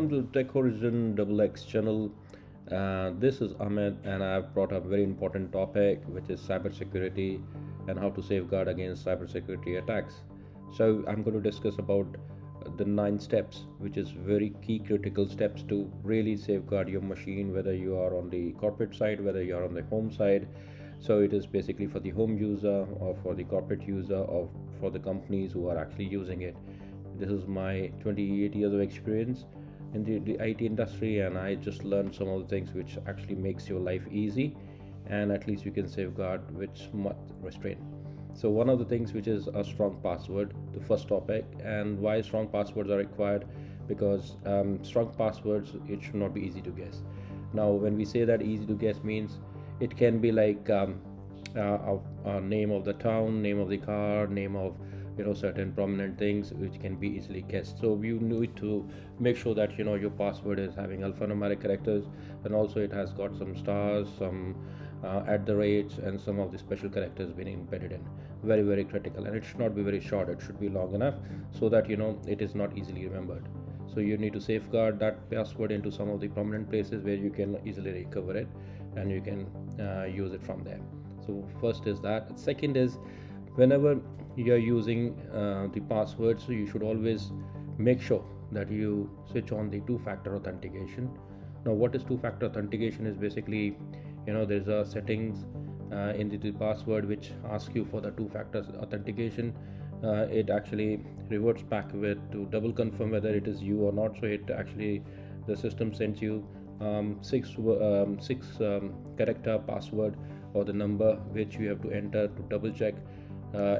Welcome to Tech Horizon XX channel. This is Ahmed, and I've brought up a very important topic, which is cybersecurity and how to safeguard against cybersecurity attacks. So, I'm going to discuss about the 9 steps, which is very key critical steps to really safeguard your machine, whether you are on the corporate side, whether you are on the home side. So, it is basically for the home user or for the corporate user or for the companies who are actually using it. This is my 28 years of experience in the IT industry, and I just learned some of the things which actually makes your life easy, and at least you can safeguard with smart restraint. So one of the things which is a strong password, the first topic, and why strong passwords are required, because strong passwords, it should not be easy to guess. Now when we say that easy to guess means it can be like name of the town, name of the car, name of certain prominent things which can be easily guessed. So you need to make sure that your password is having alphanumeric characters, and also it has got some stars, some at the rates, and some of the special characters being embedded in. Very, very critical, and it should not be very short. It should be long enough so that it is not easily remembered. So you need to safeguard that password into some of the prominent places where you can easily recover it, and you can use it from there. So first is that. Second is, whenever you are using the password, so you should always make sure that you switch on the two-factor authentication. Now what is two-factor authentication is basically, there's a settings in the password which asks you for the two-factor authentication. It actually reverts back with to double confirm whether it is you or not. So it actually, the system sends you six character password or the number which you have to enter to double check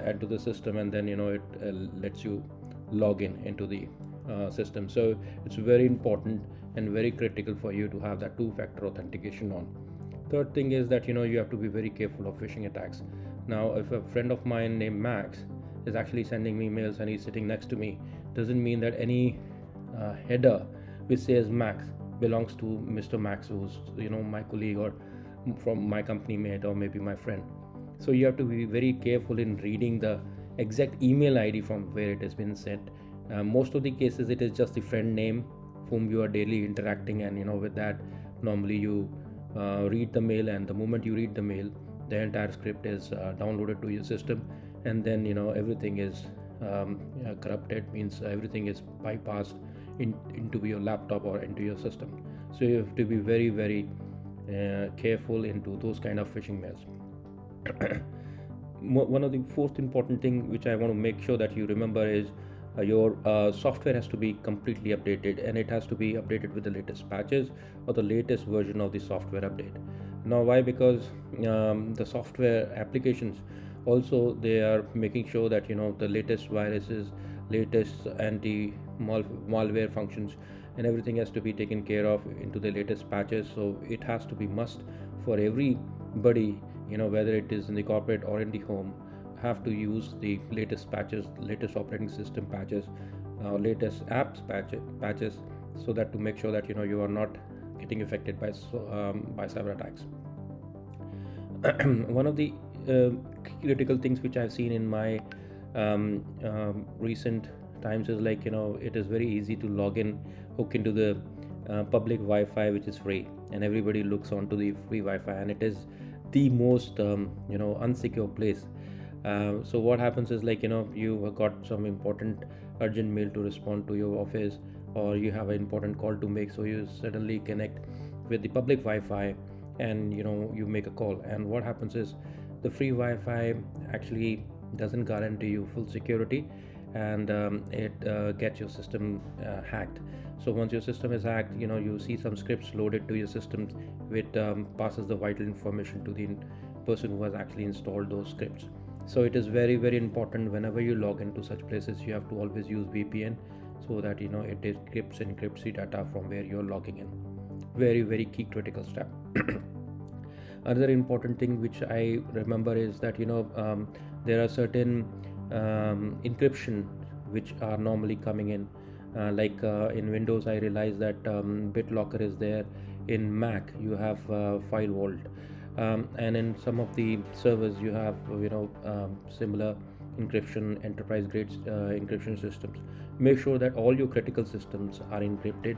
into the system, and then it lets you log in into the system. So it's very important and very critical for you to have that two-factor authentication on. Third thing is that you have to be very careful of phishing attacks. Now if a friend of mine named Max is actually sending me emails and he's sitting next to me, doesn't mean that any header which says Max belongs to Mr. Max, who's my colleague or from my company mate or maybe my friend. So you have to be very careful in reading the exact email ID from where it has been sent. Most of the cases it is just the friend name whom you are daily interacting, and with that normally you read the mail, and the moment you read the mail, the entire script is downloaded to your system, and then everything is corrupted, means everything is bypassed into your laptop or into your system. So you have to be very, very careful into those kind of phishing mails. One of the fourth important thing which I want to make sure that you remember is your software has to be completely updated, and it has to be updated with the latest patches or the latest version of the software update. Now why? Because the software applications also, they are making sure that the latest viruses, latest anti malware functions, and everything has to be taken care of into the latest patches. So it has to be must for everybody, whether it is in the corporate or in the home, have to use the latest patches, latest operating system patches, latest apps patches, so that to make sure that you are not getting affected by cyber attacks. One of the critical things which I've seen in my recent times is like it is very easy to log in, hook into the public Wi-Fi which is free, and everybody looks onto the free Wi-Fi, and it is the most unsecure place. So what happens is like you have got some important urgent mail to respond to your office, or you have an important call to make, so you suddenly connect with the public Wi-Fi, and you make a call, and what happens is the free Wi-Fi actually doesn't guarantee you full security, and it gets your system hacked. So once your system is hacked, you see some scripts loaded to your system which passes the vital information to the person who has actually installed those scripts. So it is very, very important whenever you log into such places, you have to always use VPN, so that it encrypts the data from where you're logging in. Very, very key critical step. Another important thing which I remember is that there are certain encryption which are normally coming in, like in Windows I realize that BitLocker is there. In Mac you have File Vault, and in some of the servers you have similar encryption, enterprise grade encryption systems. Make sure that all your critical systems are encrypted,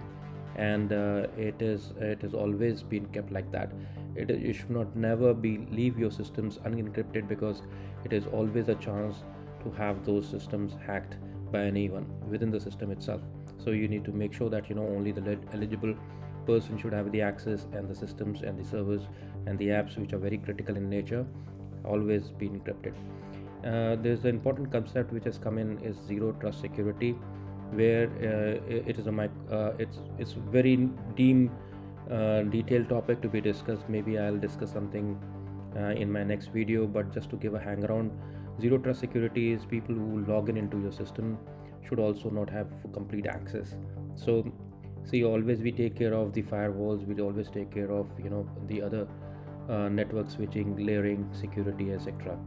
and it has always been kept like that. You should not never be leave your systems unencrypted, because it is always a chance to have those systems hacked by anyone within the system itself. So you need to make sure that only the eligible person should have the access, and the systems and the servers and the apps which are very critical in nature always be encrypted. There's an important concept which has come in is zero trust security, where it is it's very detailed topic to be discussed. Maybe I'll discuss something in my next video, but just to give a hang around, zero trust security is people who log in into your system should also not have complete access. So see, always we take care of the firewalls, we always take care of the other network switching, layering, security, etc.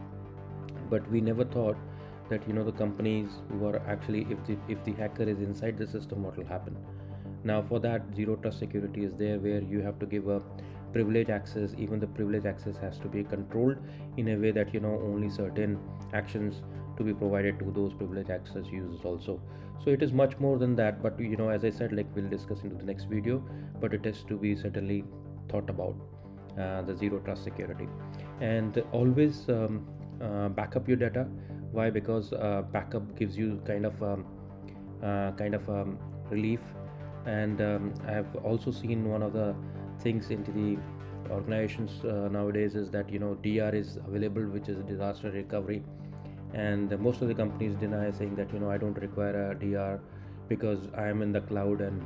But we never thought that the companies who are actually, if the hacker is inside the system, what will happen. Now for that, zero trust security is there, where you have to give a privilege access. Even the privilege access has to be controlled in a way that only certain actions to be provided to those privilege access users also. So it is much more than that, but as I said, like, we'll discuss into the next video, but it has to be certainly thought about, the zero trust security. And always back up your data. Why? Because backup gives you kind of relief. And I have also seen one of the things into the organizations nowadays is that DR is available, which is disaster recovery. And most of the companies deny, saying that I don't require a DR because I am in the cloud, and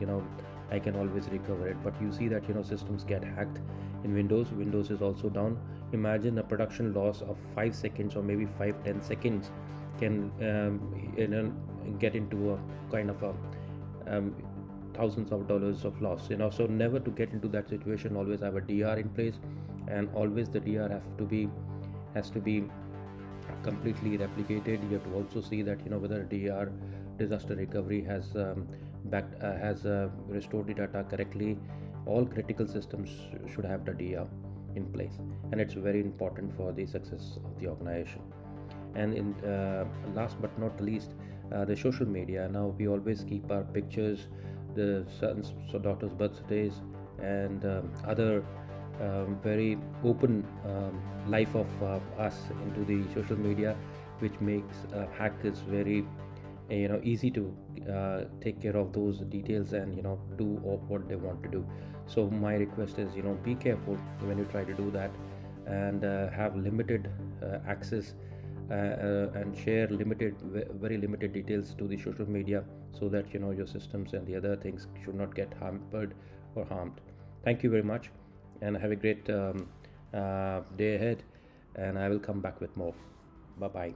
I can always recover it. But you see that systems get hacked in Windows is also down. Imagine a production loss of 5 seconds, or maybe 5-10 seconds, can get into a kind of a um, thousands of dollars of loss. So never to get into that situation, always have a DR in place. And always the DR has to be completely replicated. You have to also see that whether DR, disaster recovery, has restored the data correctly. All critical systems should have the DR in place, and it's very important for the success of the organization. And in last but not least, the social media. Now we always keep our pictures, the sons so daughters birthdays, and other very open life of us into the social media, which makes hackers very easy to take care of those details, and do what they want to do. So my request is, be careful when you try to do that, and have limited access, and share very limited details to the social media, so that your systems and the other things should not get hampered or harmed. Thank you very much, and have a great day ahead, and I will come back with more. Bye bye.